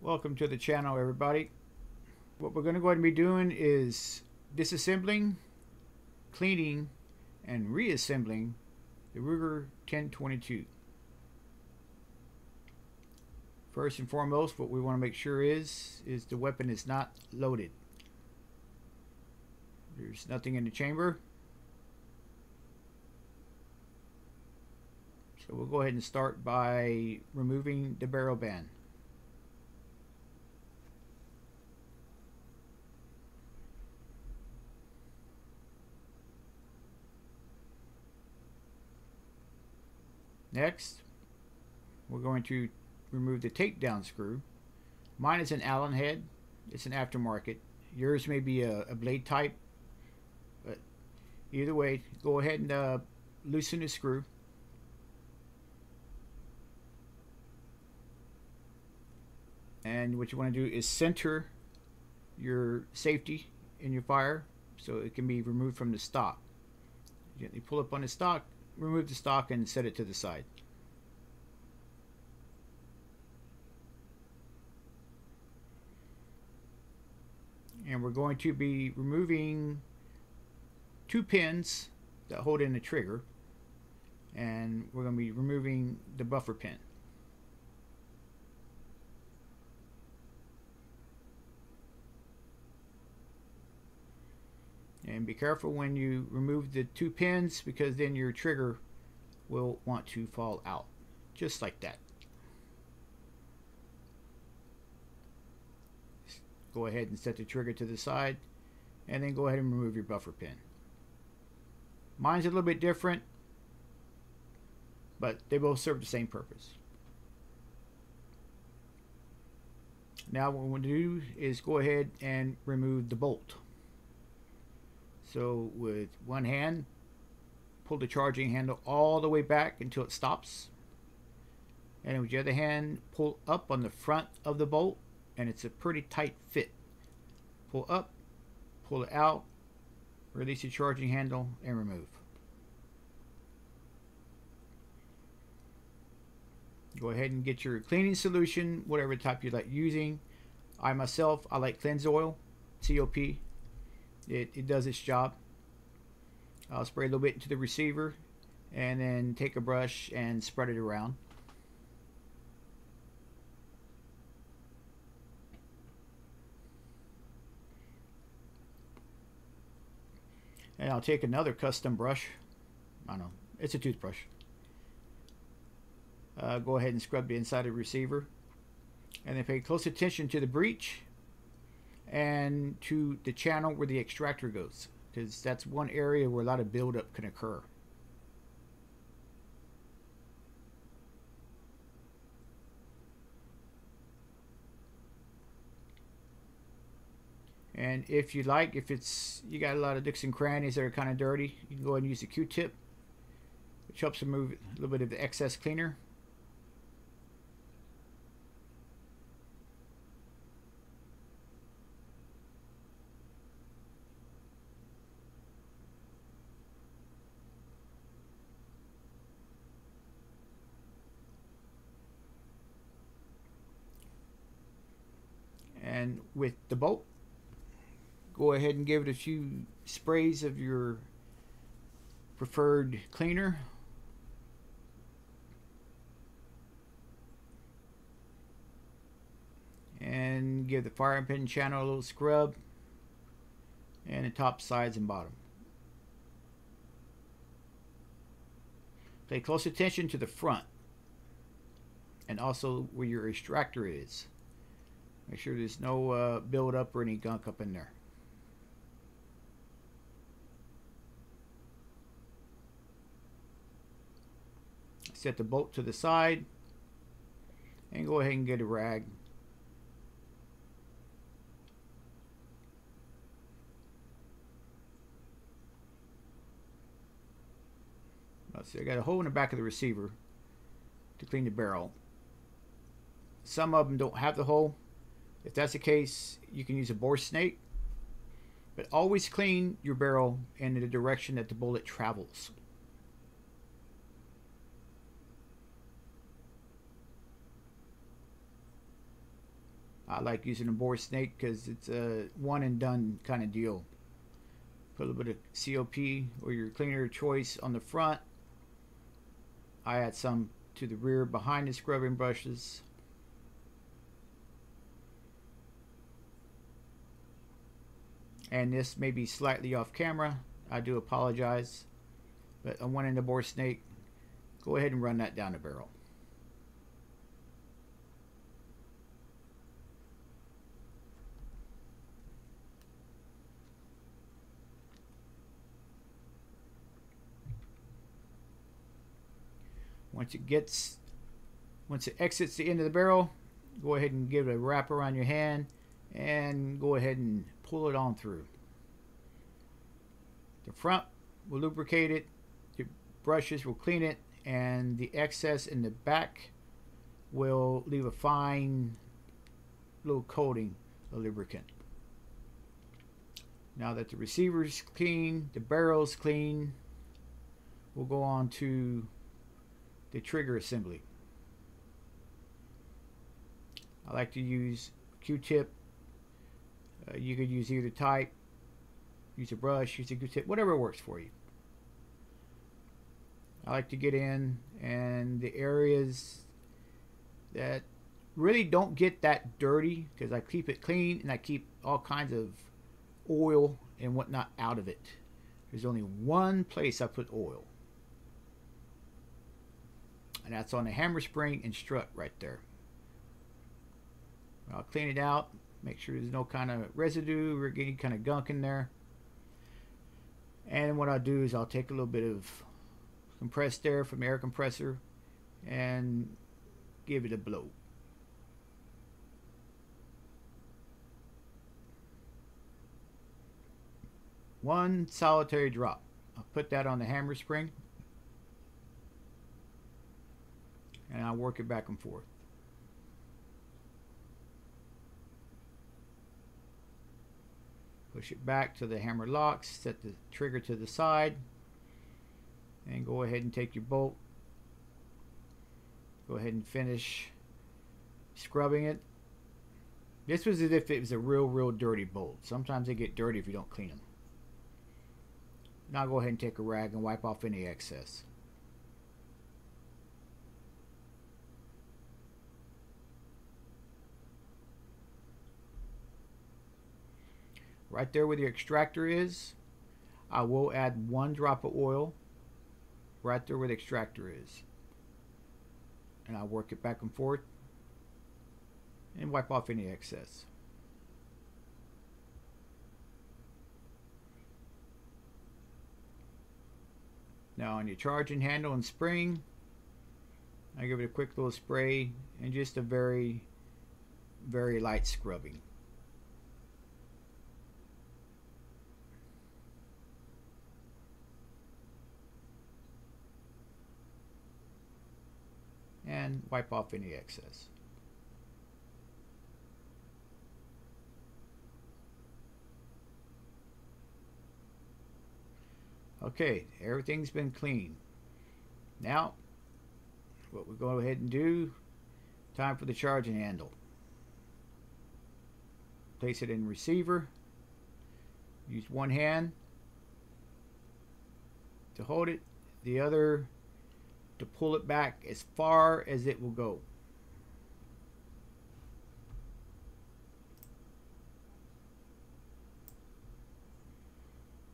Welcome to the channel, everybody. What we're going to go ahead and be doing is disassembling, cleaning, and reassembling the Ruger 1022. First and foremost, what we want to make sure is the weapon is not loaded. There's nothing in the chamber. So we'll go ahead and start by removing the barrel band. Next, we're going to remove the takedown screw. Mine is an Allen head. It's an aftermarket. Yours may be a blade type, but either way, go ahead and loosen the screw. And what you want to do is center your safety in your fire so it can be removed from the stock. Gently pull up on the stock, remove the stock, and set it to the side. And we're going to be removing two pins that hold in the trigger, and we're going to be removing the buffer pin. And be careful when you remove the two pins, because then your trigger will want to fall out, just like that. Go ahead and set the trigger to the side, and then go ahead and remove your buffer pin. Mine's a little bit different, but they both serve the same purpose. Now what we're going to do is go ahead and remove the bolt. So with one hand, pull the charging handle all the way back until it stops. And with the other hand, pull up on the front of the bolt, and it's a pretty tight fit. Pull up, pull it out, release the charging handle, and remove. Go ahead and get your cleaning solution, whatever type you like using. I like Clenzoil CLP. It does its job. I'll spray a little bit into the receiver and then take a brush and spread it around. And I'll take another custom brush. I don't know, it's a toothbrush. Go ahead and scrub the inside of the receiver, and then pay close attention to the breech and to the channel where the extractor goes, because that's one area where a lot of buildup can occur. And if you like, if you got a lot of nooks and crannies that are kind of dirty, you can go ahead and use a Q-tip, which helps remove a little bit of the excess cleaner. And with the bolt, go ahead and give it a few sprays of your preferred cleaner. And give the firing pin channel a little scrub, and the top, sides, and bottom. Pay close attention to the front and also where your extractor is. Make sure there's no buildup or any gunk up in there. Set the bolt to the side and go ahead and get a rag. Let's see, I got a hole in the back of the receiver to clean the barrel. Some of them don't have the hole. If that's the case, you can use a bore snake, but always clean your barrel in the direction that the bullet travels. I like using a bore snake because it's a one and done kind of deal. Put a little bit of CLP or your cleaner of choice on the front. I add some to the rear behind the scrubbing brushes. And this may be slightly off camera. I do apologize. But a 1 bore snake, go ahead and run that down the barrel. Once it exits the end of the barrel, go ahead and give it a wrap around your hand and go ahead and pull it on through. The front will lubricate it, the brushes will clean it, and the excess in the back will leave a fine little coating of lubricant. Now that the receiver's clean, the barrel's clean, we'll go on to the trigger assembly. I like to use Q-tip. You could use either type. Use a brush, use a Q-tip, whatever works for you. I like to get in and the areas that really don't get that dirty, because I keep it clean and I keep all kinds of oil and whatnot out of it. There's only one place I put oil, and that's on the hammer spring and strut right there. I'll clean it out, make sure there's no kind of residue or any kind of gunk in there. And what I'll do is I'll take a little bit of compressed air from the air compressor and give it a blow. One solitary drop. I'll put that on the hammer spring and I'll work it back and forth. Push it back till the hammer locks, set the trigger to the side, and go ahead and take your bolt. Go ahead and finish scrubbing it. This was as if it was a real dirty bolt. Sometimes they get dirty if you don't clean them. Now go ahead and take a rag and wipe off any excess. Right there where the extractor is, I will add 1 drop of oil right there where the extractor is. And I'll work it back and forth and wipe off any excess. Now on your charging handle and spring, I give it a quick little spray and just a very light scrubbing. And wipe off any excess. Okay, everything's been cleaned. Now, what we'll go ahead and do, time for the charging handle. Place it in receiver. Use one hand to hold it, the other to pull it back as far as it will go.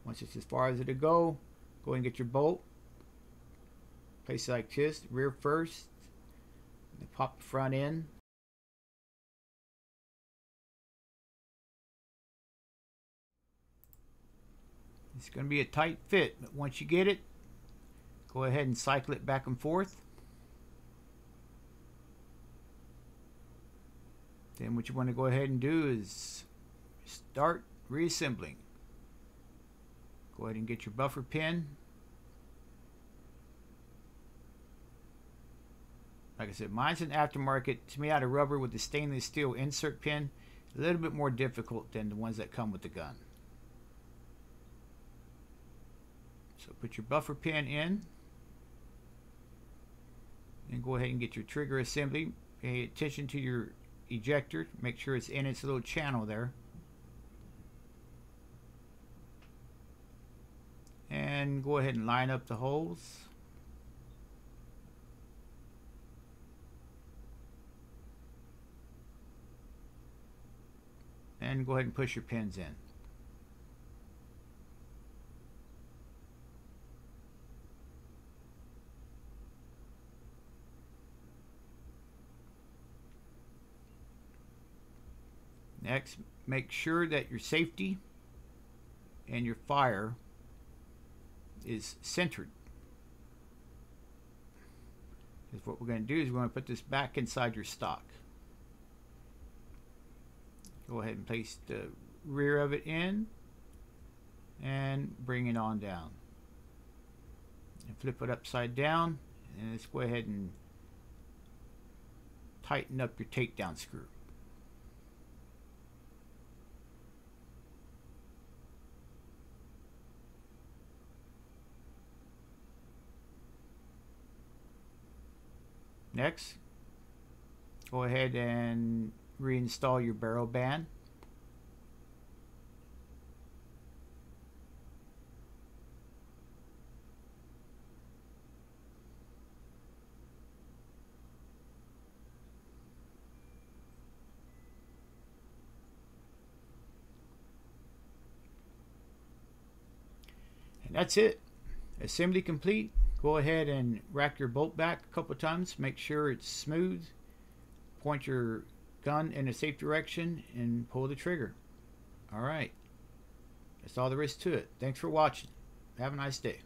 Once it's as far as it'll go, go ahead and get your bolt. Place it like this, rear first, and pop the front in. It's going to be a tight fit, but once you get it, go ahead and cycle it back and forth. Then what you want to go ahead and do is start reassembling. Go ahead and get your buffer pin. Like I said, mine's an aftermarket. To me, out of rubber with the stainless steel insert pin, a little bit more difficult than the ones that come with the gun. So put your buffer pin in. And go ahead and get your trigger assembly. Pay attention to your ejector. Make sure it's in its little channel there. And go ahead and line up the holes. And go ahead and push your pins in. Next, make sure that your safety and your fire is centered. Because what we're going to do is we're going to put this back inside your stock. Go ahead and place the rear of it in and bring it on down. And flip it upside down, and let's go ahead and tighten up your takedown screw. Next, go ahead and reinstall your barrel band. And that's it. Assembly complete. Go ahead and rack your bolt back a couple times. Make sure it's smooth. Point your gun in a safe direction and pull the trigger. Alright. That's all there is to it. Thanks for watching. Have a nice day.